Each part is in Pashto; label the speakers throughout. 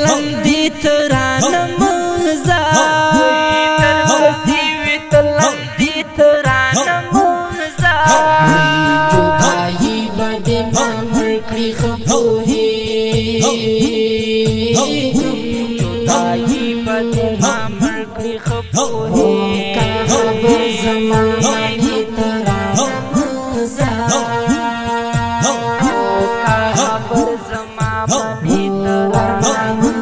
Speaker 1: لندې ترانه مزه لندې ترانه مزه جدایي به دې ما مړ کړي خپوهې جدایي به دې ما مړ کړي خپوهې کعبه زما باندې ترانه مزه کعبه زما باندې ترانه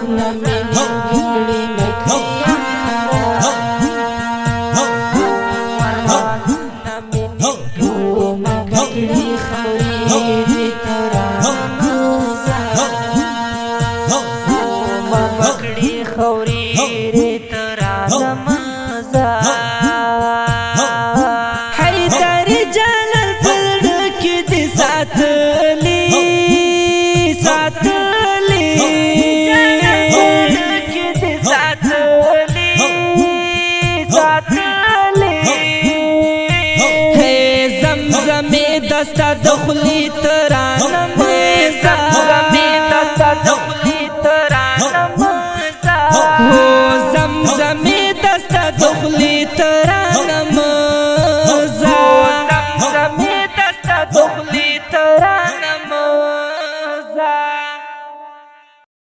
Speaker 1: خوري ترانه مزه حیدر جلال پر کې دې سات